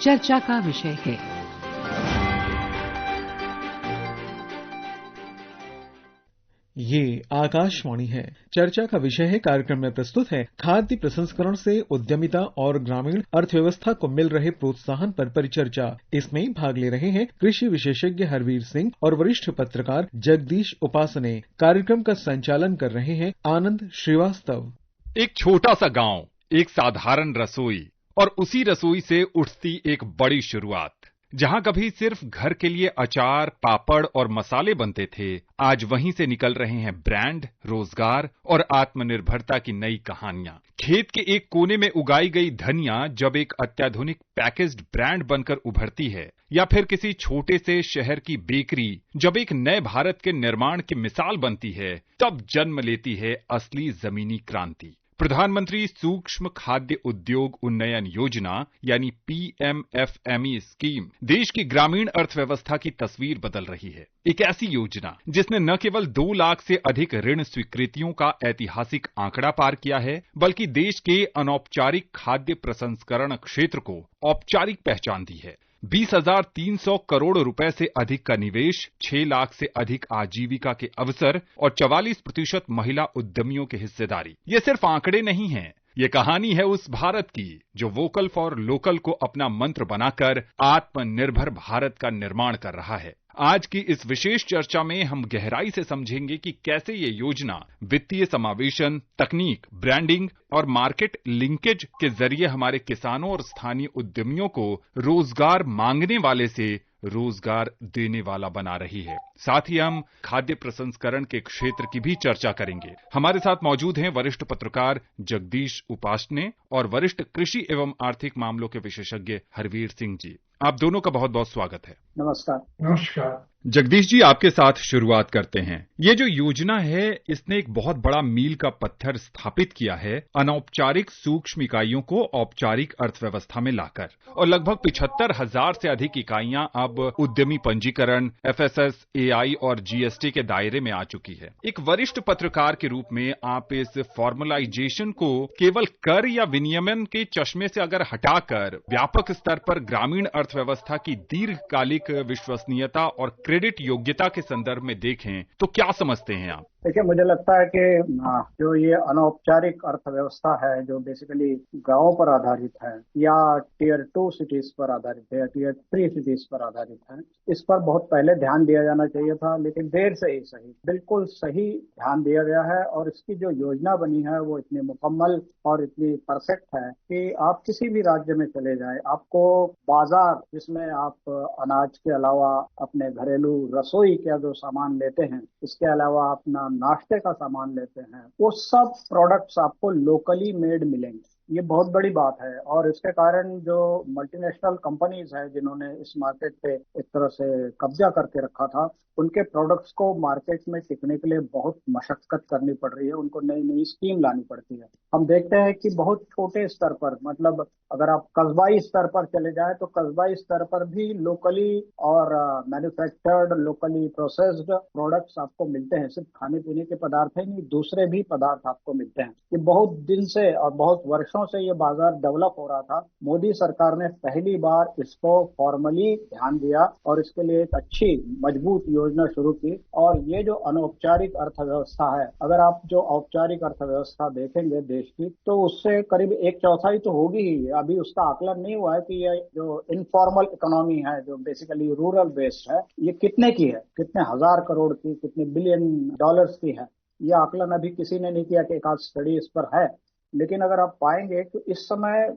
चर्चा का विषय है। ये आकाशवाणी है। चर्चा का विषय है कार्यक्रम में प्रस्तुत है खाद्य प्रसंस्करण से उद्यमिता और ग्रामीण अर्थव्यवस्था को मिल रहे प्रोत्साहन पर परिचर्चा। इसमें भाग ले रहे हैं कृषि विशेषज्ञ हरवीर सिंह और वरिष्ठ पत्रकार जगदीश उपासने। कार्यक्रम का संचालन कर रहे हैं आनंद श्रीवास्तव। एक छोटा सा गांव, एक साधारण रसोई और उसी रसोई से उठती एक बड़ी शुरुआत। जहां कभी सिर्फ घर के लिए अचार, पापड़ और मसाले बनते थे, आज वहीं से निकल रहे हैं ब्रांड, रोजगार और आत्मनिर्भरता की नई कहानियां। खेत के एक कोने में उगाई गई धनिया जब एक अत्याधुनिक पैकेज्ड ब्रांड बनकर उभरती है, या फिर किसी छोटे से शहर की बेकरी जब एक नए भारत के निर्माण की मिसाल बनती है, तब जन्म लेती है असली जमीनी क्रांति। प्रधानमंत्री सूक्ष्म खाद्य उद्योग उन्नयन योजना यानी पीएमएफएमई स्कीम देश की ग्रामीण अर्थव्यवस्था की तस्वीर बदल रही है। एक ऐसी योजना जिसने न केवल 2 लाख से अधिक ऋण स्वीकृतियों का ऐतिहासिक आंकड़ा पार किया है, बल्कि देश के अनौपचारिक खाद्य प्रसंस्करण क्षेत्र को औपचारिक पहचान दी है। 20,300 करोड़ रुपए से अधिक का निवेश, 6 लाख से अधिक आजीविका के अवसर और 44% महिला उद्यमियों की हिस्सेदारी। ये सिर्फ आंकड़े नहीं हैं, ये कहानी है उस भारत की जो वोकल फॉर लोकल को अपना मंत्र बनाकर आत्मनिर्भर भारत का निर्माण कर रहा है। आज की इस विशेष चर्चा में हम गहराई से समझेंगे कि कैसे ये योजना वित्तीय समावेशन, तकनीक, ब्रांडिंग और मार्केट लिंकेज के जरिए हमारे किसानों और स्थानीय उद्यमियों को रोजगार मांगने वाले से रोजगार देने वाला बना रही है। साथ ही हम खाद्य प्रसंस्करण के क्षेत्र की भी चर्चा करेंगे। हमारे साथ मौजूद हैं वरिष्ठ पत्रकार जगदीश उपासने और वरिष्ठ कृषि एवं आर्थिक मामलों के विशेषज्ञ हरवीर सिंह जी। आप दोनों का बहुत बहुत स्वागत है। नमस्कार। नमस्कार। जगदीश जी, आपके साथ शुरुआत करते हैं। ये जो योजना है, इसने एक बहुत बड़ा मील का पत्थर स्थापित किया है अनौपचारिक सूक्ष्म इकाइयों को औपचारिक अर्थव्यवस्था में लाकर, और लगभग 75,000 से अधिक इकाइयां अब उद्यमी पंजीकरण, FSSAI और GST के दायरे में आ चुकी है। एक वरिष्ठ पत्रकार के रूप में आप इस फॉर्मलाइजेशन को केवल कर या विनियमन के चश्मे से अगर हटाकर व्यापक स्तर पर ग्रामीण अर्थव्यवस्था की दीर्घकालिक विश्वसनीयता और क्रेडिट योग्यता के संदर्भ में देखें तो क्या समझते हैं आप? देखिए, मुझे लगता है कि जो ये अनौपचारिक अर्थव्यवस्था है, जो बेसिकली गांवों पर आधारित है या टीयर 2 सिटीज पर आधारित है या टीयर 3 सिटीज पर आधारित है, इस पर बहुत पहले ध्यान दिया जाना चाहिए था, लेकिन देर से ही सही, बिल्कुल सही ध्यान दिया गया है। और इसकी जो योजना बनी है वो इतनी मुकम्मल और इतनी परफेक्ट है कि आप किसी भी राज्य में चले जाए, आपको बाजार जिसमें आप अनाज के अलावा अपने घरेलू रसोई का जो सामान लेते हैं, इसके अलावा अपना नाश्ते का सामान लेते हैं, वो सब प्रोडक्ट्स आपको लोकली मेड मिलेंगे। ये बहुत बड़ी बात है। और इसके कारण जो मल्टीनेशनल कंपनीज है जिन्होंने इस मार्केट पे एक तरह से कब्जा करके रखा था, उनके प्रोडक्ट्स को मार्केट में टिकने के लिए बहुत मशक्कत करनी पड़ रही है, उनको नई नई स्कीम लानी पड़ती है। हम देखते हैं कि बहुत छोटे स्तर पर, मतलब अगर आप कस्बाई स्तर पर चले जाएं तो कस्बाई स्तर पर भी लोकली और मैन्युफैक्चर्ड, लोकली प्रोसेस्ड प्रोडक्ट्स आपको मिलते हैं। सिर्फ खाने पीने के पदार्थ ही नहीं, दूसरे भी पदार्थ आपको मिलते हैं। ये बहुत दिन से और बहुत वर्षों से ये बाजार डेवलप हो रहा था। मोदी सरकार ने पहली बार इसको फॉर्मली ध्यान दिया और इसके लिए एक अच्छी मजबूत योजना शुरू की। और ये जो अनौपचारिक अर्थव्यवस्था है, अगर आप जो औपचारिक अर्थव्यवस्था देखेंगे देश की, तो उससे करीब 1/4 तो होगी ही। अभी उसका आकलन नहीं हुआ है कि ये जो इनफॉर्मल इकोनॉमी है, जो बेसिकली रूरल बेस्ड है, ये कितने की है, कितने हजार करोड़ की, कितने बिलियन डॉलर्स की है। ये आकलन अभी किसी ने नहीं किया कि एक आध स्टडी इस पर है। लेकिन अगर आप पाएंगे तो इस समय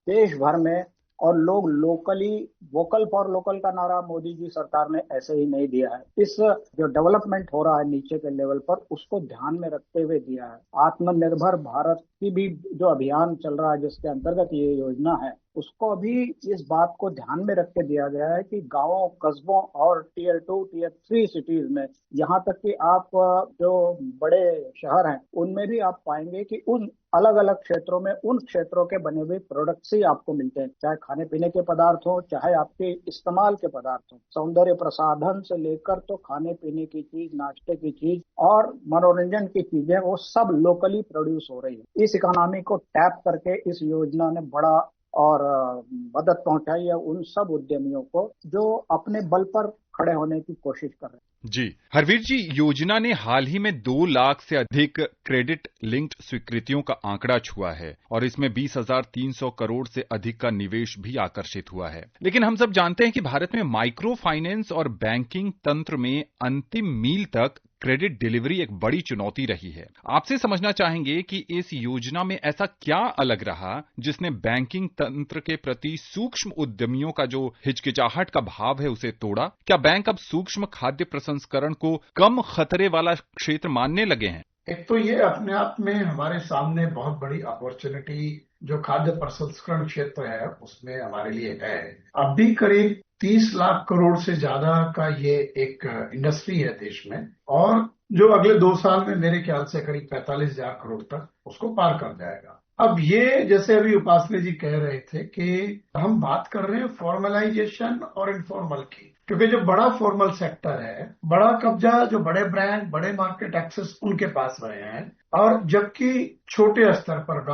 देश भर में और लोग लोकली, वोकल फॉर लोकल का नारा मोदी जी सरकार ने ऐसे ही नहीं दिया है। इस जो डेवलपमेंट हो रहा है नीचे के लेवल पर, उसको ध्यान में रखते हुए दिया है। आत्मनिर्भर भारत की भी जो अभियान चल रहा है, जिसके अंतर्गत ये योजना है, उसको भी इस बात को ध्यान में रख के दिया गया है कि गांवों, कस्बों और टीयर 2, टीयर 3 सिटीज में, यहाँ तक कि आप जो बड़े शहर हैं उनमें भी आप पाएंगे कि उन अलग अलग क्षेत्रों में उन क्षेत्रों के बने हुए प्रोडक्ट्स ही आपको मिलते हैं, चाहे खाने पीने के पदार्थ हो, चाहे आपके इस्तेमाल के पदार्थ हो, सौंदर्य प्रसाधन से लेकर तो खाने पीने की चीज, नाश्ते की चीज और मनोरंजन की चीजें, वो सब लोकली प्रोड्यूस हो रही है। इस इकोनॉमी को टैप करके इस योजना ने बड़ा और मदद पहुंचाई है उन सब उद्यमियों को जो अपने बल पर खड़े होने की कोशिश कर रहे हैं। जी हरवीर जी, योजना ने हाल ही में 2 लाख से अधिक क्रेडिट लिंक्ड स्वीकृतियों का आंकड़ा छुआ है और इसमें 20,300 करोड़ से अधिक का निवेश भी आकर्षित हुआ है। लेकिन हम सब जानते हैं कि भारत में माइक्रो फाइनेंस और बैंकिंग तंत्र में अंतिम मील तक क्रेडिट डिलीवरी एक बड़ी चुनौती रही है। आपसे समझना चाहेंगे कि इस योजना में ऐसा क्या अलग रहा जिसने बैंकिंग तंत्र के प्रति सूक्ष्म उद्यमियों का जो हिचकिचाहट का भाव है उसे तोड़ा? क्या बैंक अब सूक्ष्म खाद्य प्रसंस्करण को कम खतरे वाला क्षेत्र मानने लगे हैं? एक तो ये अपने आप में हमारे सामने बहुत बड़ी अपॉर्चुनिटी जो खाद्य प्रसंस्करण क्षेत्र है उसमें हमारे लिए है। अब भी करीब 30 लाख करोड़ से ज्यादा का ये एक इंडस्ट्री है देश में, और जो अगले 2 साल में मेरे ख्याल से करीब 45,000 करोड़ तक उसको पार कर जाएगा। अब ये जैसे अभी उपासने जी कह रहे थे कि हम बात कर रहे हैं फॉर्मलाइजेशन और इनफॉर्मल की, क्योंकि जो बड़ा फॉर्मल सेक्टर है, बड़ा कब्जा, जो बड़े ब्रांड, बड़े मार्केट एक्सेस उनके पास रहे हैं, और जबकि छोटे स्तर पर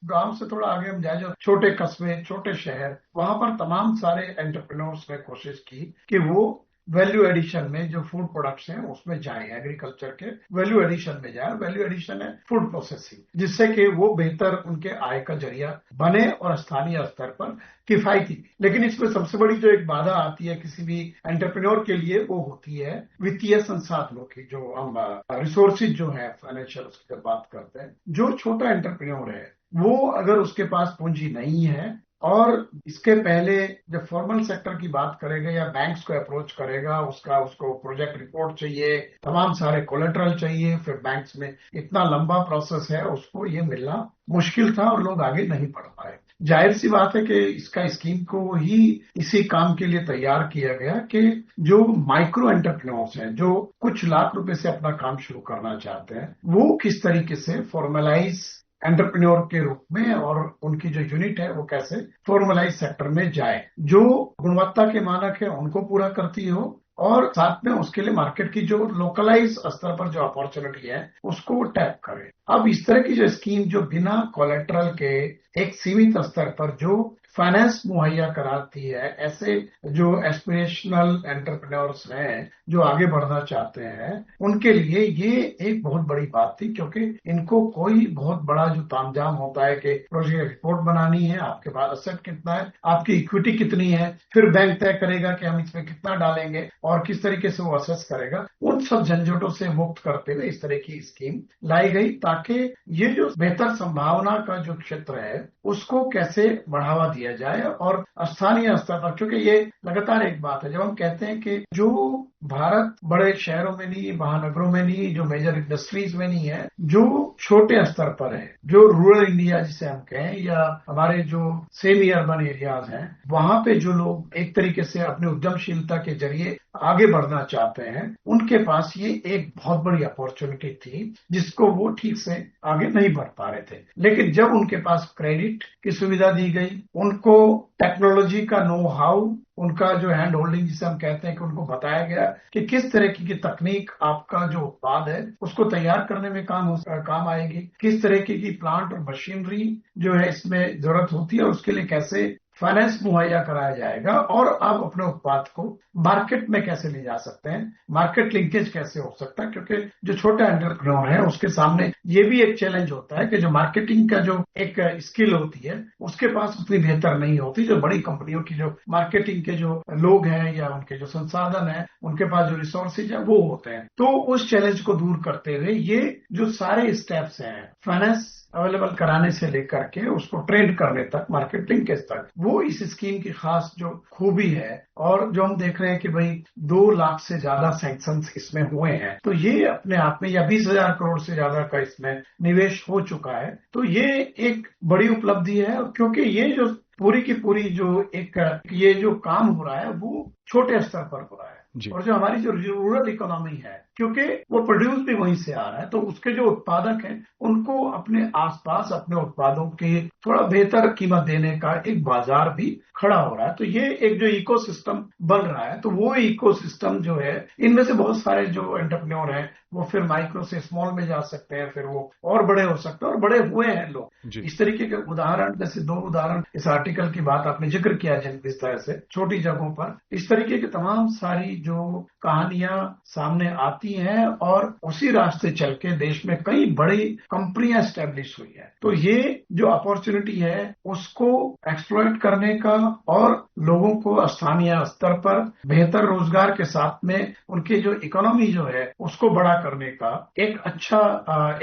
गांव से थोड़ा आगे हम जाए, जो छोटे कस्बे, छोटे शहर, वहां पर तमाम सारे एंटरप्रेन्योर्स ने कोशिश की कि वो वैल्यू एडिशन में जो फूड प्रोडक्ट्स हैं उसमें जाए, एग्रीकल्चर के वैल्यू एडिशन में जाए। वैल्यू एडिशन है फूड प्रोसेसिंग, जिससे कि वो बेहतर उनके आय का जरिया बने और स्थानीय स्तर पर किफायती। लेकिन इसमें सबसे बड़ी जो एक बाधा आती है किसी भी एंटरप्रेन्योर के लिए, वो होती है वित्तीय संसाधनों की। जो हम रिसोर्सेज जो है फाइनेंशियल, उसकी जब बात करते हैं, जो छोटा एंटरप्रेन्योर है वो अगर उसके पास पूंजी नहीं है, और इसके पहले जब फॉर्मल सेक्टर की बात करेगा या बैंक्स को अप्रोच करेगा, उसको प्रोजेक्ट रिपोर्ट चाहिए, तमाम सारे कोलेटरल चाहिए, फिर बैंक्स में इतना लंबा प्रोसेस है, उसको ये मिलना मुश्किल था और लोग आगे नहीं बढ़ पाए। जाहिर सी बात है कि इसका स्कीम को ही इसी काम के लिए तैयार किया गया कि जो माइक्रो एंटरप्रेन्योर्स हैं, जो कुछ लाख रुपए से अपना काम शुरू करना चाहते हैं, वो किस तरीके से फॉर्मलाइज एंटरप्रेन्योर के रूप में, और उनकी जो यूनिट है वो कैसे फॉर्मलाइज सेक्टर में जाए, जो गुणवत्ता के मानक है उनको पूरा करती हो, और साथ में उसके लिए मार्केट की जो लोकलाइज स्तर पर जो अपॉर्चुनिटी है उसको टैप करे। अब इस तरह की जो स्कीम जो बिना कोलेटरल के एक सीमित स्तर पर जो फाइनेंस मुहैया कराती है, ऐसे जो एस्पिरेशनल एंटरप्रेन्योर्स हैं जो आगे बढ़ना चाहते हैं, उनके लिए ये एक बहुत बड़ी बात थी। क्योंकि इनको कोई बहुत बड़ा जो तामझाम होता है कि प्रोजेक्ट रिपोर्ट बनानी है, आपके पास एसेट कितना है, आपकी इक्विटी कितनी है, फिर बैंक तय करेगा कि हम इसमें कितना डालेंगे और किस तरीके से वो असेस करेगा, उन सब झंझटों से मुक्त करते हुए इस तरह की स्कीम लाई गई, ताकि ये जो बेहतर संभावना का जो क्षेत्र है उसको कैसे बढ़ावा दिया जाए और स्थानीय स्तर पर। क्योंकि ये लगातार एक बात है, जब हम कहते हैं कि जो भारत बड़े शहरों में नहीं, महानगरों में नहीं, जो मेजर इंडस्ट्रीज में नहीं है, जो छोटे स्तर पर है, जो रूरल इंडिया जिसे हम कहें, या हमारे जो सेमी अर्बन एरियाज हैं, वहां पे जो लोग एक तरीके से अपनी उद्यमशीलता के जरिए आगे बढ़ना चाहते हैं, उनके पास ये एक बहुत बड़ी अपॉर्चुनिटी थी जिसको वो ठीक से आगे नहीं बढ़ पा रहे थे। लेकिन जब उनके पास क्रेडिट की सुविधा दी गई, उनको टेक्नोलॉजी का नो हाउ, उनका जो हैंड होल्डिंग जिसे हम कहते हैं, कि उनको बताया गया कि किस तरह की तकनीक आपका जो उत्पाद है उसको तैयार करने में काम आएगी, किस तरह की प्लांट और मशीनरी जो है इसमें जरूरत होती है, और उसके लिए कैसे फाइनेंस मुहैया कराया जाएगा, और आप अपने उत्पाद को मार्केट में कैसे ले जा सकते हैं, मार्केट लिंकेज कैसे हो सकता है। क्योंकि जो छोटा एंटरप्रेन्योर है उसके सामने ये भी एक चैलेंज होता है कि जो मार्केटिंग का जो एक स्किल होती है उसके पास उतनी बेहतर नहीं होती, जो बड़ी कंपनियों की जो मार्केटिंग के जो लोग हैं या उनके जो संसाधन है, उनके पास जो रिसोर्सेज है वो होते हैं। तो उस चैलेंज को दूर करते हुए ये जो सारे स्टेप्स हैं, फाइनेंस अवेलेबल कराने से लेकर के उसको ट्रेंड करने तक, मार्केटिंग के तक, वो इस स्कीम की खास जो खूबी है। और जो हम देख रहे हैं कि भाई 2 लाख से ज्यादा सैंक्शंस इसमें हुए हैं, तो ये अपने आप में, या 20,000 करोड़ से ज्यादा का इसमें निवेश हो चुका है, तो ये एक बड़ी उपलब्धि है। क्योंकि ये जो पूरी की पूरी जो एक ये जो काम हो रहा है वो छोटे स्तर पर हो रहा है, और जो हमारी जो रूरल इकोनॉमी है, क्योंकि वो प्रोड्यूस भी वहीं से आ रहा है। तो उसके जो उत्पादक हैं उनको अपने आसपास अपने उत्पादों की थोड़ा बेहतर कीमत देने का एक बाजार भी खड़ा हो रहा है। तो ये एक जो इकोसिस्टम बन रहा है, तो वो इकोसिस्टम जो है, इनमें से बहुत सारे जो एंटरप्रेन्योर हैं वो फिर माइक्रो से स्मॉल में जा सकते हैं, फिर वो और बड़े हो सकते हैं और बड़े हुए हैं लोग। इस तरीके के उदाहरण, जैसे 2 उदाहरण इस आर्टिकल की बात आपने जिक्र किया जिस तरह से छोटी जगहों पर इस तरीके की तमाम सारी जो कहानियां सामने आती हैं और उसी रास्ते चल के देश में कई बड़ी कंपनियां एस्टेब्लिश हुई है। तो ये जो अपॉर्चुनिटी है उसको एक्सप्लॉइट करने का और लोगों को स्थानीय स्तर पर बेहतर रोजगार के साथ में उनकी जो इकोनॉमी जो है उसको बड़ा करने का एक अच्छा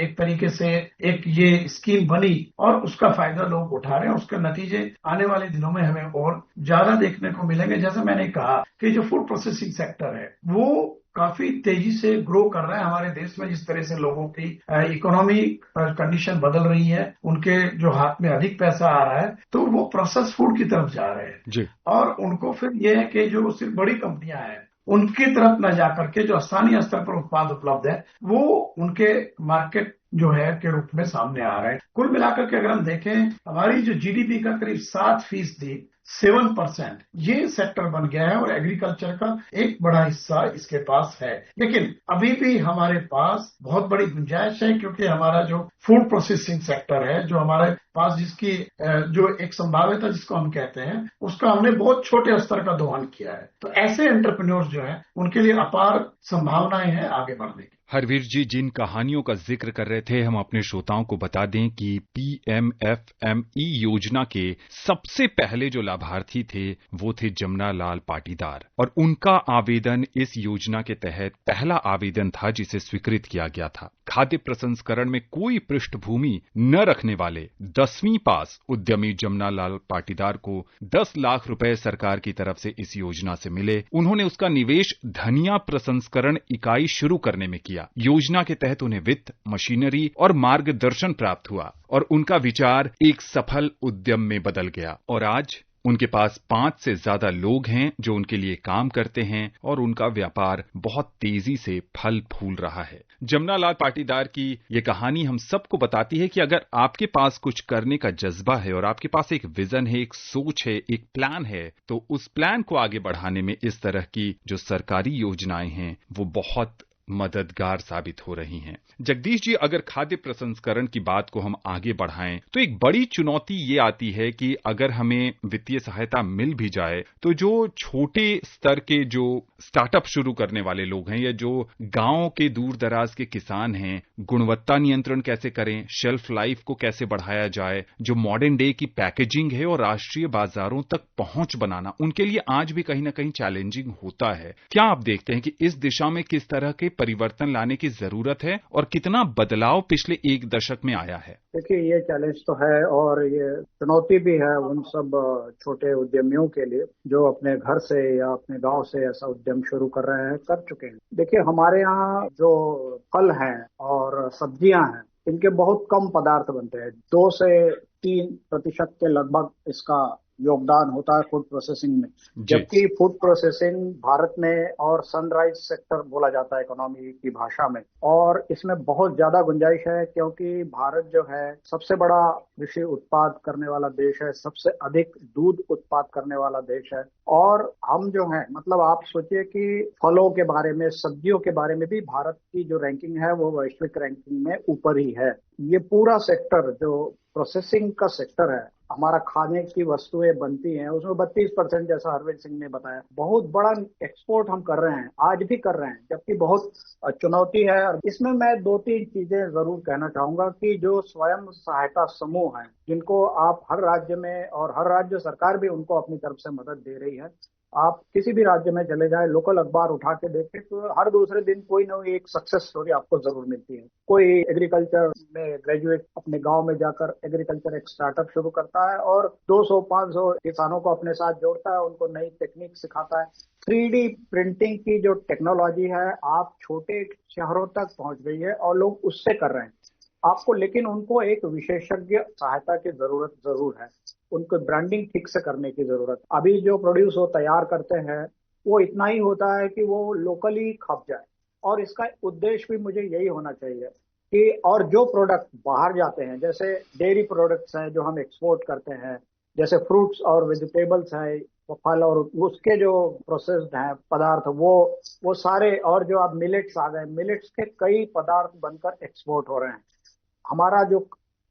एक तरीके से एक ये स्कीम बनी और उसका फायदा लोग उठा रहे हैं। उसके नतीजे आने वाले दिनों में हमें और ज्यादा देखने को मिलेंगे। जैसे मैंने कहा कि जो फूड प्रोसेसिंग सेक्टर है वो काफी तेजी से ग्रो कर रहा है हमारे देश में। जिस तरह से लोगों की इकोनॉमी कंडीशन बदल रही है, उनके जो हाथ में अधिक पैसा आ रहा है तो वो प्रोसेस फूड की तरफ जा रहे हैं और उनको फिर ये है कि जो सिर्फ बड़ी कंपनियां हैं उनकी तरफ न जाकर के जो स्थानीय स्तर पर उत्पाद उपलब्ध है वो उनके मार्केट जो है के रूप में सामने आ रहे हैं। कुल मिलाकर के अगर हम देखें हमारी जो जीडीपी का करीब 7% 7% ये सेक्टर बन गया है और एग्रीकल्चर का एक बड़ा हिस्सा इसके पास है। लेकिन अभी भी हमारे पास बहुत बड़ी गुंजाइश है, क्योंकि हमारा जो फूड प्रोसेसिंग सेक्टर है, जो हमारे पास जिसकी जो एक संभाव्यता जिसको हम कहते हैं, उसका हमने बहुत छोटे स्तर का दोहन किया है। तो ऐसे एंटरप्रेन्योर्स जो हैं उनके लिए अपार संभावनाएं हैं आगे बढ़ने की। हरवीर जी जिन कहानियों का जिक्र कर रहे थे, हम अपने श्रोताओं को बता दें कि पीएमएफएमई योजना के सबसे पहले जो लाभार्थी थे वो थे जमुना लाल पाटीदार और उनका आवेदन इस योजना के तहत पहला आवेदन था जिसे स्वीकृत किया गया था। खाद्य प्रसंस्करण में कोई पृष्ठभूमि न रखने वाले 10वीं पास उद्यमी जमुना लाल पाटीदार को 10 लाख रुपए सरकार की तरफ से इस योजना से मिले। उन्होंने उसका निवेश धनिया प्रसंस्करण इकाई शुरू करने में किया। योजना के तहत उन्हें वित्त, मशीनरी और मार्गदर्शन प्राप्त हुआ और उनका विचार एक सफल उद्यम में बदल गया और आज उनके पास 5 से ज्यादा लोग हैं जो उनके लिए काम करते हैं और उनका व्यापार बहुत तेजी से फल फूल रहा है। जमुना लाल पाटीदार की ये कहानी हम सबको बताती है कि अगर आपके पास कुछ करने का जज्बा है और आपके पास एक विजन है, एक सोच है, एक प्लान है, तो उस प्लान को आगे बढ़ाने में इस तरह की जो सरकारी योजनाएं हैं वो बहुत मददगार साबित हो रही हैं। जगदीश जी, अगर खाद्य प्रसंस्करण की बात को हम आगे बढ़ाएं तो एक बड़ी चुनौती ये आती है कि अगर हमें वित्तीय सहायता मिल भी जाए तो जो छोटे स्तर के जो स्टार्टअप शुरू करने वाले लोग हैं या जो गांव के दूर दराज के किसान हैं, गुणवत्ता नियंत्रण कैसे करें, शेल्फ लाइफ को कैसे बढ़ाया जाए, जो मॉडर्न डे की पैकेजिंग है और राष्ट्रीय बाजारों तक पहुंच बनाना, उनके लिए आज भी कहीं ना कहीं चैलेंजिंग होता है। क्या आप देखते हैं कि इस दिशा में किस तरह के परिवर्तन लाने की जरूरत है और कितना बदलाव पिछले 1 दशक में आया है? देखिए, ये चैलेंज तो है और ये चुनौती भी है उन सब छोटे उद्यमियों के लिए जो अपने घर से या अपने गांव से ऐसा उद्यम शुरू कर रहे हैं, कर चुके हैं। देखिए, हमारे यहाँ जो फल हैं और सब्जियां हैं इनके बहुत कम पदार्थ बनते हैं। 2 से 3% के लगभग इसका योगदान होता है फूड प्रोसेसिंग में, जबकि फूड प्रोसेसिंग भारत में और सनराइज सेक्टर बोला जाता है इकोनॉमी की भाषा में, और इसमें बहुत ज्यादा गुंजाइश है क्योंकि भारत जो है सबसे बड़ा कृषि उत्पाद करने वाला देश है, सबसे अधिक दूध उत्पाद करने वाला देश है। और हम जो है, मतलब आप सोचिए कि फलों के बारे में, सब्जियों के बारे में भी भारत की जो रैंकिंग है वो वैश्विक रैंकिंग में ऊपर ही है। ये पूरा सेक्टर जो प्रोसेसिंग का सेक्टर है, हमारा खाने की वस्तुएं बनती हैं उसमें 32% जैसा हरवीर सिंह ने बताया, बहुत बड़ा एक्सपोर्ट हम कर रहे हैं, आज भी कर रहे हैं, जबकि बहुत चुनौती है। इसमें मैं 2-3 चीजें जरूर कहना चाहूंगा कि जो स्वयं सहायता समूह हैं जिनको आप हर राज्य में, और हर राज्य सरकार भी उनको अपनी तरफ से मदद दे रही है। आप किसी भी राज्य में चले जाए, लोकल अखबार उठा के देखें तो हर दूसरे दिन कोई ना कोई एक सक्सेस स्टोरी आपको जरूर मिलती है। कोई एग्रीकल्चर में ग्रेजुएट अपने गांव में जाकर एग्रीकल्चर एक स्टार्टअप शुरू करता है और 200-500 किसानों को अपने साथ जोड़ता है, उनको नई टेक्निक सिखाता है। 3D प्रिंटिंग की जो टेक्नोलॉजी है आप छोटे शहरों तक पहुंच गई है और लोग उससे कर रहे हैं आपको, लेकिन उनको एक विशेषज्ञ सहायता की जरूरत जरूर है, उनको ब्रांडिंग ठीक से करने की जरूरत। अभी जो प्रोड्यूस वो तैयार करते हैं वो इतना ही होता है कि वो लोकली खप जाए, और इसका उद्देश्य भी मुझे यही होना चाहिए कि और जो प्रोडक्ट बाहर जाते हैं, जैसे डेयरी प्रोडक्ट्स हैं जो हम एक्सपोर्ट करते हैं, जैसे फ्रूट्स और वेजिटेबल्स हैं, वो फल, और उसके जो प्रोसेस्ड हैं पदार्थ, वो सारे, और जो अब मिलेट्स आ गए, मिलेट्स के कई पदार्थ बनकर एक्सपोर्ट हो रहे हैं। हमारा जो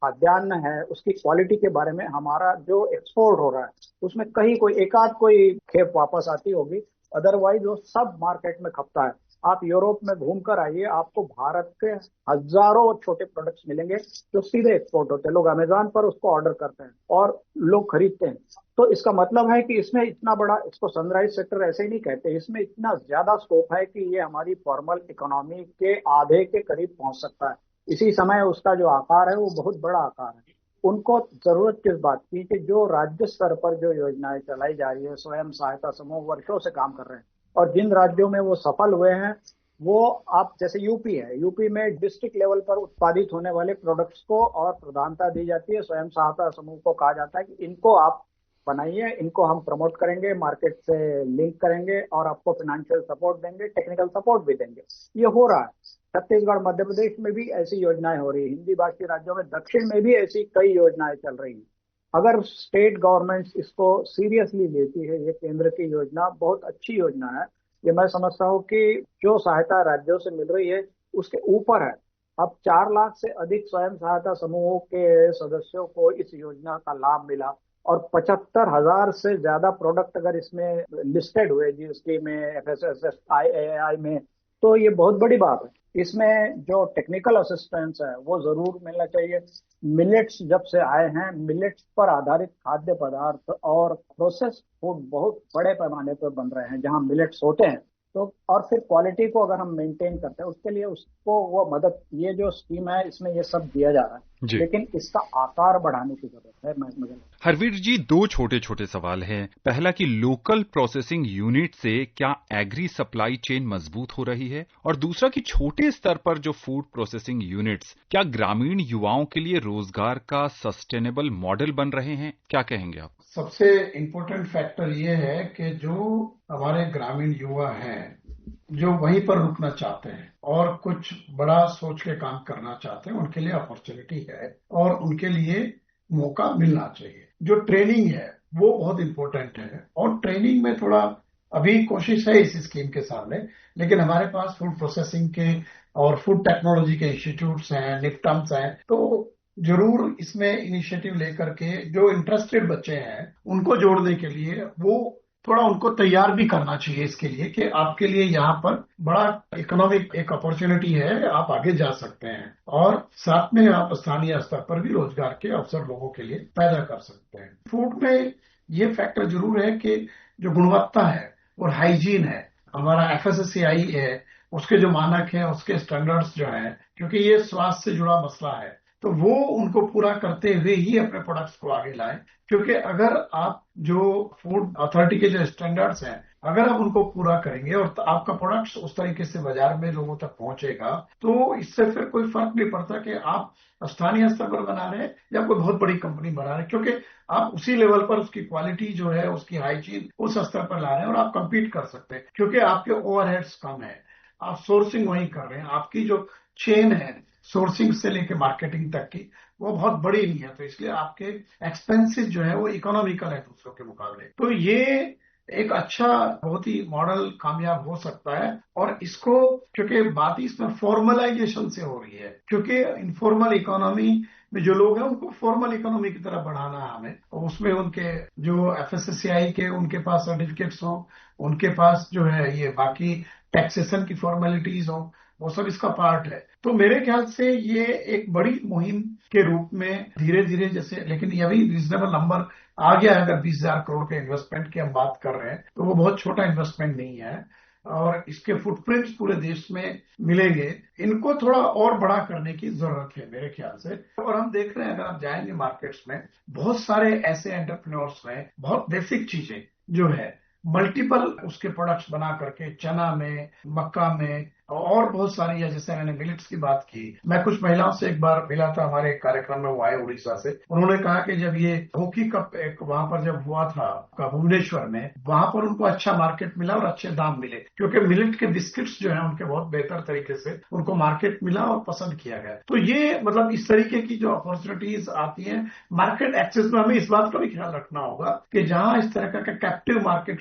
खाद्यान्न है उसकी क्वालिटी के बारे में हमारा जो एक्सपोर्ट हो रहा है उसमें कहीं कोई एकाध कोई खेप वापस आती होगी, अदरवाइज वो सब मार्केट में खपता है। आप यूरोप में घूम कर आइए, आपको भारत के हजारों छोटे प्रोडक्ट्स मिलेंगे जो सीधे एक्सपोर्ट होते हैं। लोग अमेजोन पर उसको ऑर्डर करते हैं और लोग खरीदते हैं। तो इसका मतलब है कि इसमें इतना बड़ा, इसको सनराइज सेक्टर ऐसे ही नहीं कहते, इसमें इतना ज्यादा स्कोप है कि ये हमारी फॉर्मल इकोनॉमी के आधे के करीब पहुंच सकता है। इसी समय उसका जो आकार है वो बहुत बड़ा आकार है। उनको जरूरत किस बात की कि जो राज्य स्तर पर जो योजनाएं चलाई जा रही है, स्वयं सहायता समूह वर्षों से काम कर रहे हैं, और जिन राज्यों में वो सफल हुए हैं, वो आप जैसे यूपी है, यूपी में डिस्ट्रिक्ट लेवल पर उत्पादित होने वाले प्रोडक्ट्स को और प्रधानता दी जाती है। स्वयं सहायता समूह को कहा जाता है कि इनको आप बनाइए, इनको हम प्रमोट करेंगे, मार्केट से लिंक करेंगे और आपको फाइनेंशियल सपोर्ट देंगे, टेक्निकल सपोर्ट भी देंगे। ये हो रहा है। छत्तीसगढ़, मध्य प्रदेश में भी ऐसी योजनाएं हो रही है, हिंदी भाषी राज्यों में, दक्षिण में भी ऐसी कई योजनाएं चल रही हैं। अगर स्टेट गवर्नमेंट्स इसको सीरियसली लेती है, ये केंद्र की योजना बहुत अच्छी योजना है। ये मैं समझता हूँ कि जो सहायता राज्यों से मिल रही है उसके ऊपर है। अब 4 लाख से अधिक स्वयं सहायता समूहों के सदस्यों को इस योजना का लाभ मिला, और 75,000 से ज्यादा प्रोडक्ट अगर इसमें लिस्टेड हुए जीएसटी में, एफएसएसआई में, तो ये बहुत बड़ी बात है। इसमें जो टेक्निकल असिस्टेंस है वो जरूर मिलना चाहिए। मिलेट्स जब से आए हैं, मिलेट्स पर आधारित खाद्य पदार्थ और प्रोसेस फूड बहुत बड़े पैमाने पर बन रहे हैं जहां मिलेट्स होते हैं। तो और फिर क्वालिटी को अगर हम मेंटेन करते हैं उसके लिए उसको वो मदद, ये जो स्कीम है इसमें ये सब दिया जा रहा है, लेकिन इसका आकार बढ़ाने की जरूरत है। मुझे हरवीर जी, 2 छोटे छोटे सवाल हैं। पहला कि लोकल प्रोसेसिंग यूनिट से क्या एग्री सप्लाई चेन मजबूत हो रही है, और दूसरा कि छोटे स्तर पर जो फूड प्रोसेसिंग यूनिट्स क्या ग्रामीण युवाओं के लिए रोजगार का सस्टेनेबल मॉडल बन रहे हैं? क्या कहेंगे आप? सबसे इम्पोर्टेंट फैक्टर ये है कि जो हमारे ग्रामीण युवा हैं जो वहीं पर रुकना चाहते हैं और कुछ बड़ा सोच के काम करना चाहते हैं, उनके लिए अपॉर्चुनिटी है और उनके लिए मौका मिलना चाहिए। जो ट्रेनिंग है वो बहुत इम्पोर्टेंट है, और ट्रेनिंग में थोड़ा अभी कोशिश है इस स्कीम के सामने, लेकिन हमारे पास फूड प्रोसेसिंग के और फूड टेक्नोलॉजी के इंस्टीट्यूट्स हैं, निफ्टम्स हैं, तो जरूर इसमें इनिशिएटिव लेकर के जो इंटरेस्टेड बच्चे हैं उनको जोड़ने के लिए वो थोड़ा उनको तैयार भी करना चाहिए इसके लिए कि आपके लिए यहाँ पर बड़ा इकोनॉमिक एक अपॉर्चुनिटी है, आप आगे जा सकते हैं और साथ में आप स्थानीय स्तर पर भी रोजगार के अवसर लोगों के लिए पैदा कर सकते हैं। फूड में ये फैक्टर जरूर है कि जो गुणवत्ता है और हाइजीन है, हमारा एफएसएसएआई है, उसके जो मानक हैं, उसके स्टैंडर्ड्स जो हैं, क्योंकि ये स्वास्थ्य से जुड़ा मसला है, तो वो उनको पूरा करते हुए ही अपने प्रोडक्ट्स को आगे लाएं। क्योंकि अगर आप जो फूड अथॉरिटी के जो स्टैंडर्ड्स हैं अगर आप उनको पूरा करेंगे और आपका प्रोडक्ट्स उस तरीके से बाजार में लोगों तक पहुंचेगा, तो इससे फिर कोई फर्क नहीं पड़ता कि आप स्थानीय स्तर पर बना रहे हैं या कोई बहुत बड़ी कंपनी बना रहे हैं, क्योंकि आप उसी लेवल पर उसकी क्वालिटी जो है, उसकी हाइजीन उस स्तर पर ला रहे हैं और आप कम्पीट कर सकते हैं, क्योंकि आपके ओवरहेड्स कम है, आप सोर्सिंग वहीं कर रहे हैं, आपकी जो चेन है सोर्सिंग से लेके मार्केटिंग तक की वो बहुत बड़ी नहीं है, तो इसलिए आपके एक्सपेंसेस जो है वो इकोनॉमिकल है दूसरों के मुकाबले। तो ये एक अच्छा बहुत ही मॉडल कामयाब हो सकता है, और इसको क्योंकि बात इसमें फॉर्मलाइजेशन से हो रही है, क्योंकि इनफॉर्मल इकोनॉमी में जो लोग हैं उनको फॉर्मल इकोनॉमी की तरफ बढ़ाना है हमें, और उसमें उनके जो एफएसएसएआई के उनके पास सर्टिफिकेट्स हो, उनके पास जो है ये बाकी टैक्सेशन की फॉर्मेलिटीज हो, वो सब इसका पार्ट है। तो मेरे ख्याल से ये एक बड़ी मुहिम के रूप में धीरे धीरे जैसे, लेकिन ये भी रीजनेबल नंबर आ गया है। अगर 20,000 करोड़ के इन्वेस्टमेंट की हम बात कर रहे हैं तो वो बहुत छोटा इन्वेस्टमेंट नहीं है, और इसके फुटप्रिंट्स पूरे देश में मिलेंगे। इनको थोड़ा और बड़ा करने की जरूरत है मेरे ख्याल से। और हम देख रहे हैं, अगर आप जाएंगे मार्केट्स में, बहुत सारे ऐसे एंटरप्रेन्योर्स हैं, बहुत बेसिक चीजें जो है मल्टीपल उसके प्रोडक्ट्स बना करके, चना में, मक्का में, और बहुत सारी है। जैसे मैंने मिलेट्स की बात की, मैं कुछ महिलाओं से एक बार मिला था, हमारे एक कार्यक्रम में वो आए उड़ीसा से। उन्होंने कहा कि जब ये हॉकी कप एक वहां पर जब हुआ था भुवनेश्वर में, वहां पर उनको अच्छा मार्केट मिला और अच्छे दाम मिले, क्योंकि मिलेट के बिस्किट्स जो है उनके बहुत बेहतर तरीके से उनको मार्केट मिला और पसंद किया गया। तो ये मतलब इस तरीके की जो अपॉर्चुनिटीज आती हैं मार्केट एक्सेस में, हमें इस बात का भी ख्याल रखना होगा कि जहां इस तरह का कैप्टिव मार्केट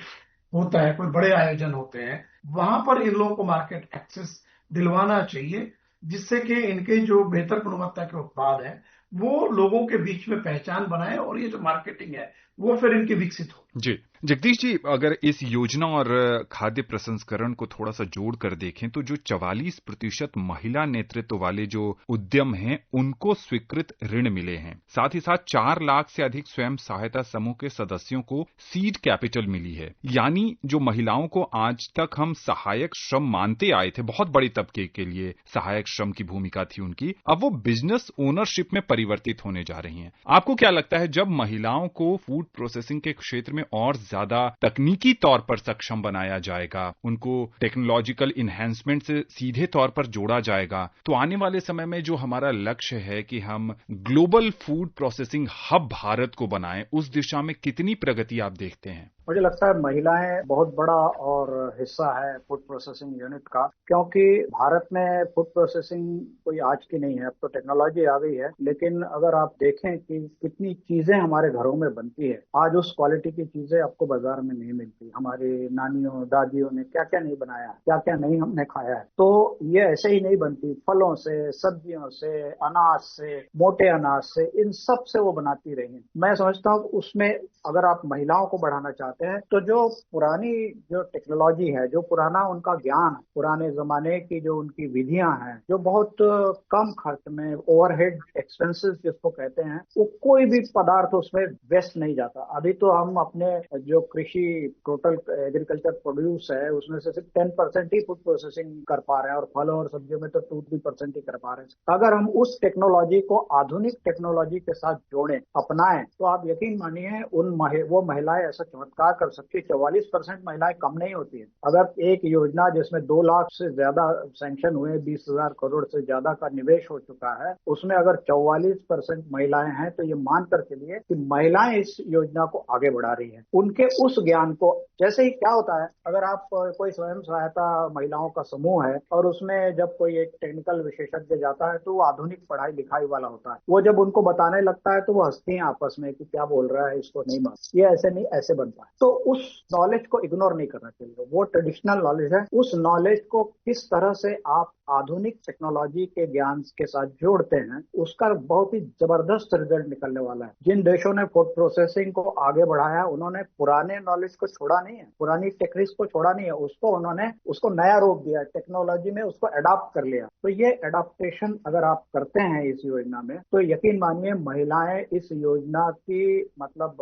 होता है, कोई बड़े आयोजन होते हैं, वहां पर इन लोगों को मार्केट एक्सेस दिलवाना चाहिए, जिससे कि इनके जो बेहतर गुणवत्ता के उत्पाद हैं वो लोगों के बीच में पहचान बनाए और ये जो मार्केटिंग है वो फिर इनकी विकसित हो। जी जगदीश जी, अगर इस योजना और खाद्य प्रसंस्करण को थोड़ा सा जोड़ कर देखें तो जो 44% महिला नेतृत्व वाले जो उद्यम हैं उनको स्वीकृत ऋण मिले हैं। साथ ही साथ 4 लाख से अधिक स्वयं सहायता समूह के सदस्यों को सीड कैपिटल मिली है। यानी जो महिलाओं को आज तक हम सहायक श्रम मानते आए थे, बहुत बड़ी तबके के लिए सहायक श्रम की भूमिका थी उनकी, अब वो बिजनेस ओनरशिप में परिवर्तित होने जा रही हैं। आपको क्या लगता है, जब महिलाओं को फूड प्रोसेसिंग के क्षेत्र में और ज्यादा तकनीकी तौर पर सक्षम बनाया जाएगा, उनको टेक्नोलॉजिकल इन्हेंसमेंट से सीधे तौर पर जोड़ा जाएगा, तो आने वाले समय में जो हमारा लक्ष्य है कि हम global food processing hub Bharat को बनाएं, उस दिशा में कितनी प्रगति आप देखते हैं? मुझे लगता है महिलाएं बहुत बड़ा और हिस्सा है फूड प्रोसेसिंग यूनिट का, क्योंकि भारत में फूड प्रोसेसिंग कोई आज की नहीं है, अब तो टेक्नोलॉजी आ गई है। लेकिन अगर आप देखें कि कितनी चीजें हमारे घरों में बनती है, आज उस क्वालिटी की चीजें आपको बाजार में नहीं मिलती। हमारी नानियों दादियों ने क्या क्या नहीं बनाया, क्या क्या नहीं हमने खाया है। तो ये ऐसे ही नहीं बनती, फलों से, सब्जियों से, अनाज से, मोटे अनाज से, इन सब से वो बनाती रही हैं। मैं समझता हूँ उसमें अगर आप महिलाओं को बढ़ाना चाहते हैं तो जो पुरानी जो टेक्नोलॉजी है, जो पुराना उनका ज्ञान, पुराने जमाने की जो उनकी विधियां हैं, जो बहुत कम खर्च में ओवरहेड एक्सपेंसेस जिसको कहते हैं, वो कोई भी पदार्थ उसमें वेस्ट नहीं जाता। अभी तो हम अपने जो कृषि टोटल एग्रीकल्चर प्रोड्यूस है उसमें से सिर्फ 10% ही फूड प्रोसेसिंग कर पा रहे हैं, और फलों और सब्जियों में तो 2-3% ही कर पा रहे हैं। अगर हम उस टेक्नोलॉजी को आधुनिक टेक्नोलॉजी के साथ जोड़ें, अपनाएं, तो आप यकीन मानिए वो महिलाएं ऐसा चमत्कार कर सकती है। 44% महिलाएं कम नहीं होती है। अगर एक योजना जिसमें 2 लाख से ज्यादा सैंक्शन हुए, 20,000 करोड़ से ज्यादा का निवेश हो चुका है, उसमें अगर 44% महिलाएं हैं, तो ये मान कर चलिए कि महिलाएं इस योजना को आगे बढ़ा रही हैं। उनके उस ज्ञान को, जैसे ही क्या होता है, अगर आप कोई स्वयं सहायता महिलाओं का समूह है और उसमें जब कोई एक टेक्निकल विशेषज्ञ जाता है तो वो आधुनिक पढ़ाई लिखाई वाला होता है, वो जब उनको बताने लगता है तो वो हंसती हैं आपस में कि क्या बोल रहा है, इसको नहीं मालूम, ये ऐसे नहीं ऐसे बनता है। तो उस नॉलेज को इग्नोर नहीं करना चाहिए। वो ट्रेडिशनल नॉलेज है, उस नॉलेज को किस तरह से आप आधुनिक टेक्नोलॉजी के ज्ञान के साथ जोड़ते हैं, उसका बहुत ही जबरदस्त रिजल्ट निकलने वाला है। जिन देशों ने फूड प्रोसेसिंग को आगे बढ़ाया, उन्होंने पुराने नॉलेज को छोड़ा नहीं है, पुरानी टेक्निक्स को छोड़ा नहीं है, उन्होंने उसको नया रूप दिया, टेक्नोलॉजी में उसको अडॉप्ट कर लिया। तो ये अडॉप्टेशन अगर आप करते हैं इस योजना में, तो यकीन मानिए महिलाएं इस योजना की मतलब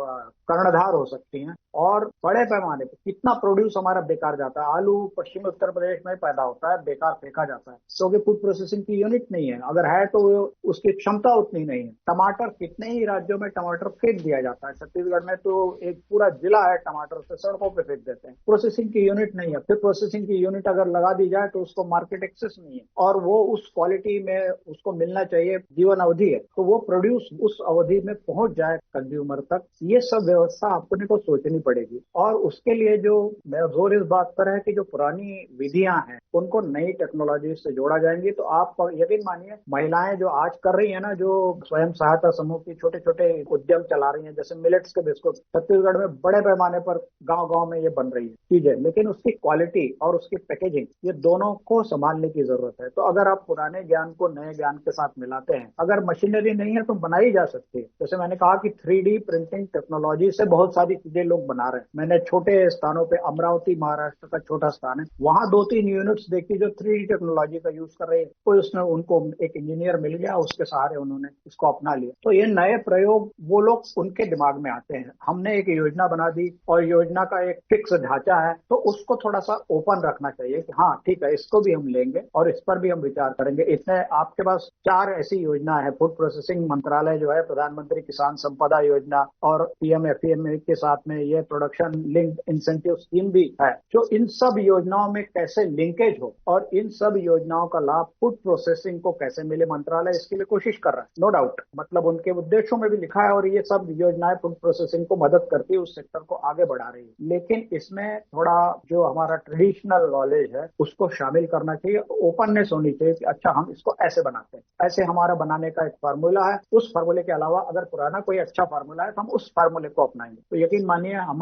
कर्णधार हो सकती हैं। और बड़े पैमाने पर कितना प्रोड्यूस हमारा बेकार जाता है। आलू पश्चिमी उत्तर प्रदेश में पैदा होता है, बेकार फेंका जाता है, क्योंकि फूड प्रोसेसिंग की यूनिट नहीं है, अगर है तो उसकी क्षमता उतनी नहीं है। टमाटर, कितने ही राज्यों में टमाटर फेंक दिया जाता है। छत्तीसगढ़ में तो एक पूरा जिला है टमाटर से सड़कों पे फेंक देते हैं। प्रोसेसिंग की यूनिट नहीं है। फिर प्रोसेसिंग की यूनिट अगर लगा दी जाए तो उसको मार्केट एक्सेस नहीं है, और वो उस क्वालिटी में उसको मिलना चाहिए, जीवन अवधि है, तो वो प्रोड्यूस उस अवधि में पहुंच जाए कंज्यूमर तक। ये सब व्यवस्था अपने को सोचनी पड़ेगी। और उसके लिए जो मेरा जोर इस बात पर है कि जो पुरानी विधियां हैं उनको नई टेक्नोलॉजी से जोड़ा जाएंगी, तो आप यकीन मानिए महिलाएं जो आज कर रही है ना, जो स्वयं सहायता समूह की छोटे छोटे उद्यम चला रही हैं, जैसे मिलेट्स के बिस्कुट, छत्तीसगढ़ में बड़े पैमाने पर गांव गांव में ये बन रही है चीजें, लेकिन उसकी क्वालिटी और उसकी पैकेजिंग, ये दोनों को संभालने की जरूरत है। तो अगर आप पुराने ज्ञान को नए ज्ञान के साथ मिलाते हैं, अगर मशीनरी नहीं है तो बनाई जा सकती है। जैसे मैंने कहा कि 3D प्रिंटिंग टेक्नोलॉजी से बहुत सारी चीजें लोग बना रहे हैं। मैंने छोटे स्थानों पे, अमरावती महाराष्ट्र का छोटा स्थान है, वहां 2-3 यूनिट्स देखी जो 3D टेक्नोलॉजी का यूज कर रहे हैं। कोई उसमें उनको एक इंजीनियर मिल गया, उसके सहारे उन्होंने इसको अपना लिया। तो ये नए प्रयोग वो लोग उनके दिमाग में आते हैं। हमने एक योजना बना दी और योजना का एक फिक्स ढांचा है, तो उसको थोड़ा सा ओपन रखना चाहिए कि हाँ ठीक है, इसको भी हम लेंगे और इस पर भी हम विचार करेंगे। इसमें आपके पास 4 ऐसी योजना है। फूड प्रोसेसिंग मंत्रालय जो है, प्रधानमंत्री किसान संपदा योजना और PMFEMA के साथ में ये प्रोडक्शन लिंक्ड इंसेंटिव स्कीम भी है, जो इन सब योजनाओं में कैसे लिंकेज हो और इन सब योजनाओं का लाभ फूड प्रोसेसिंग को कैसे मिले, मंत्रालय इसके लिए कोशिश कर रहा है, नो डाउट। मतलब उनके उद्देश्यों में भी लिखा है और ये सब योजनाएं फूड प्रोसेसिंग को मदद करती है, उस सेक्टर को आगे बढ़ा रही है। लेकिन इसमें थोड़ा जो हमारा ट्रेडिशनल नॉलेज है उसको शामिल करना चाहिए, ओपननेस होनी चाहिए कि अच्छा हम इसको ऐसे बनाते हैं, ऐसे हमारा बनाने का एक फार्मूला है, उस फार्मूले के अलावा अगर पुराना कोई अच्छा फार्मूला है तो हम उस फार्मूले को अपनाएंगे। तो यकीन मानिए हम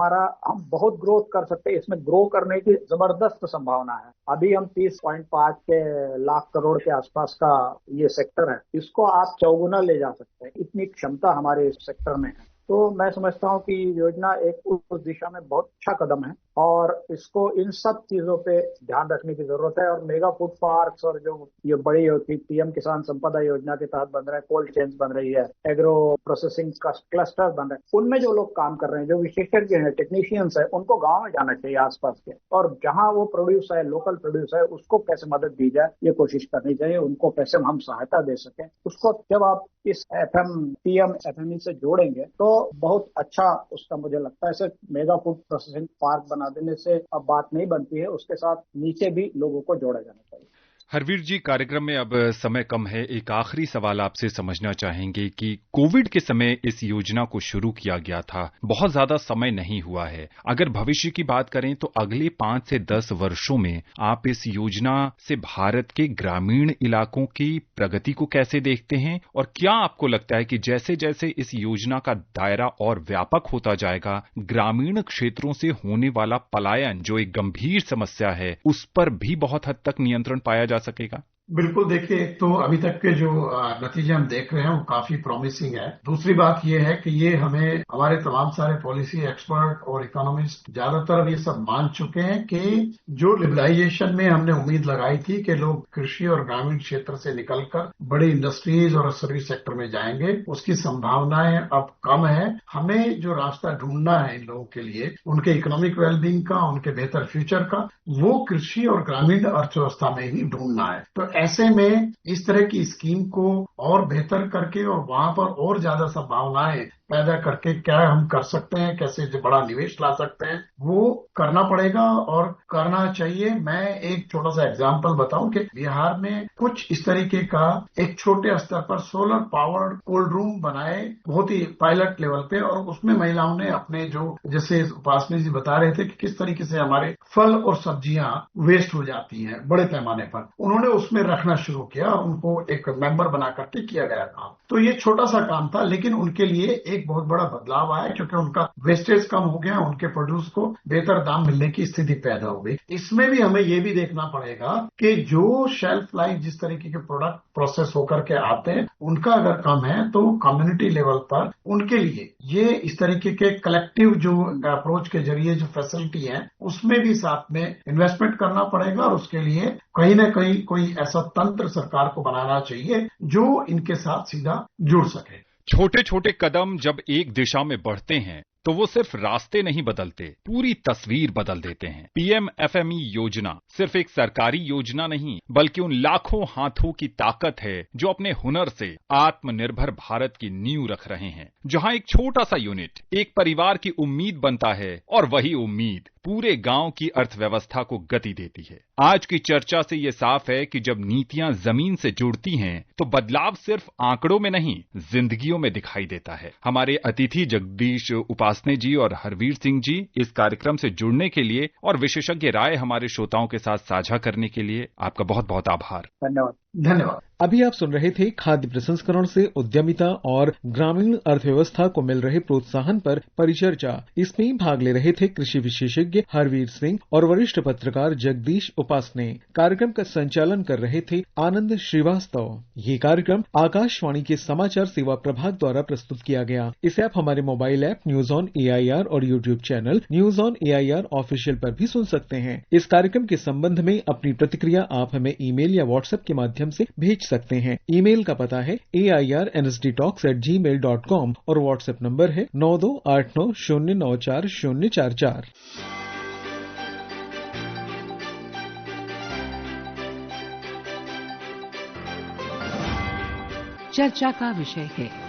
बहुत ग्रोथ कर सकते हैं, इसमें ग्रो करने की जबरदस्त संभावना है। अभी हम 30.5 के लाख करोड़ के आसपास का ये सेक्टर है, इसको आप चौगुना ले जा सकते हैं, इतनी क्षमता हमारे इस सेक्टर में है। तो मैं समझता हूँ कि योजना एक उस दिशा में बहुत अच्छा कदम है और इसको इन सब चीजों पे ध्यान रखने की जरूरत है। और मेगा फूड पार्क्स और जो ये बड़ी होती पीएम किसान संपदा योजना के तहत बन रहे हैं, कोल्ड चेन्स बन रही है, एग्रो प्रोसेसिंग क्लस्टर बन रहे हैं, उनमें जो लोग काम कर रहे हैं, जो विशेषज्ञ हैं, टेक्नीशियंस है, उनको गाँव में जाना चाहिए आसपास के, और जहाँ वो प्रोड्यूस है, लोकल प्रोड्यूस है, उसको कैसे मदद दी जाए ये कोशिश करनी चाहिए, उनको कैसे हम सहायता दे सकें। उसको जब आप इस पीएम एफएमई से जोड़ेंगे तो बहुत अच्छा उसका मुझे लगता है। सिर्फ मेगा फूड प्रोसेसिंग पार्क बना देने से अब बात नहीं बनती है, उसके साथ नीचे भी लोगों को जोड़ा जाना चाहिए। हरवीर जी, कार्यक्रम में अब समय कम है, एक आखिरी सवाल आपसे समझना चाहेंगे कि कोविड के समय इस योजना को शुरू किया गया था, बहुत ज्यादा समय नहीं हुआ है। अगर भविष्य की बात करें तो अगले 5 से 10 वर्षों में आप इस योजना से भारत के ग्रामीण इलाकों की प्रगति को कैसे देखते हैं, और क्या आपको लगता है कि जैसे जैसे इस योजना का दायरा और व्यापक होता जाएगा, ग्रामीण क्षेत्रों से होने वाला पलायन जो एक गंभीर समस्या है, उस पर भी बहुत हद तक नियंत्रण पाया जा सकेगा? बिल्कुल, देखिए, एक तो अभी तक के जो नतीजे हम देख रहे हैं वो काफी प्रॉमिसिंग है। दूसरी बात ये है कि ये हमें हमारे तमाम सारे पॉलिसी एक्सपर्ट और इकोनॉमिस्ट ज्यादातर ये सब मान चुके हैं कि जो लिबरलाइजेशन में हमने उम्मीद लगाई थी कि लोग कृषि और ग्रामीण क्षेत्र से निकलकर बड़ी इंडस्ट्रीज और सर्विस सेक्टर में जाएंगे, उसकी संभावनाएं अब कम है। हमें जो रास्ता ढूंढना है इन लोगों के लिए, उनके इकोनॉमिक वेलबींग का, उनके बेहतर फ्यूचर का, वो कृषि और ग्रामीण अर्थव्यवस्था में ही ढूंढना है। तो ऐसे में इस तरह की स्कीम को और बेहतर करके और वहां पर और ज्यादा संभावनाएं पैदा करके क्या हम कर सकते हैं, कैसे बड़ा निवेश ला सकते हैं, वो करना पड़ेगा और करना चाहिए। मैं एक छोटा सा एग्जांपल बताऊं कि बिहार में कुछ इस तरीके का एक छोटे स्तर पर सोलर पावर्ड कोल्ड रूम बनाए, बहुत ही पायलट लेवल पे, और उसमें महिलाओं ने अपने जो, जैसे उपासनी जी बता रहे थे कि किस तरीके से हमारे फल और सब्जियां वेस्ट हो जाती हैं बड़े पैमाने पर, उन्होंने उसमें रखना शुरू किया और उनको एक मेंबर बना करके किया गया काम। तो ये छोटा सा काम था, लेकिन उनके लिए एक बहुत बड़ा बदलाव आया, क्योंकि उनका वेस्टेज कम हो गया, उनके प्रोड्यूस को बेहतर दाम मिलने की स्थिति पैदा हो गई। इसमें भी हमें ये भी देखना पड़ेगा कि जो शेल्फ लाइफ जिस तरीके के प्रोडक्ट प्रोसेस होकर के आते हैं उनका अगर कम है, तो कम्युनिटी लेवल पर उनके लिए ये इस तरीके के कलेक्टिव जो अप्रोच के जरिए जो फैसिलिटी है, उसमें भी साथ में इन्वेस्टमेंट करना पड़ेगा, और उसके लिए कहीं न कहीं कोई ऐसा तंत्र सरकार को बनाना चाहिए जो इनके साथ सीधा जुड़ सके। छोटे छोटे कदम जब एक दिशा में बढ़ते हैं तो वो सिर्फ रास्ते नहीं बदलते, पूरी तस्वीर बदल देते हैं। पीएम एफएमई योजना सिर्फ एक सरकारी योजना नहीं, बल्कि उन लाखों हाथों की ताकत है जो अपने हुनर से आत्मनिर्भर भारत की नींव रख रहे हैं। जहां एक छोटा सा यूनिट एक परिवार की उम्मीद बनता है, और वही उम्मीद पूरे गांव की अर्थव्यवस्था को गति देती है। आज की चर्चा से ये साफ है कि जब नीतियां जमीन से जुड़ती हैं तो बदलाव सिर्फ आंकड़ों में नहीं, जिंदगियों में दिखाई देता है। हमारे अतिथि जगदीश उपासने जी और हरवीर सिंह जी, इस कार्यक्रम से जुड़ने के लिए और विशेषज्ञ राय हमारे श्रोताओं के साथ साझा करने के लिए आपका बहुत बहुत आभार। धन्यवाद। अभी आप सुन रहे थे खाद्य प्रसंस्करण से उद्यमिता और ग्रामीण अर्थव्यवस्था को मिल रहे प्रोत्साहन पर परिचर्चा। इसमें भाग ले रहे थे कृषि विशेषज्ञ हरवीर सिंह और वरिष्ठ पत्रकार जगदीश उपासने। कार्यक्रम का संचालन कर रहे थे आनंद श्रीवास्तव। ये कार्यक्रम आकाशवाणी के समाचार सेवा प्रभाग द्वारा प्रस्तुत किया गया। इसे आप हमारे mobile app news on AIR और YouTube channel news on AIR official पर भी सुन सकते हैं। इस कार्यक्रम के संबंध में अपनी प्रतिक्रिया आप हमें ईमेल या व्हाट्सएप के माध्यम से भेज सकते हैं। ईमेल का पता है airnsdtalks@gmail.com और व्हाट्सएप नंबर है 9289094044। चर्चा का विषय है।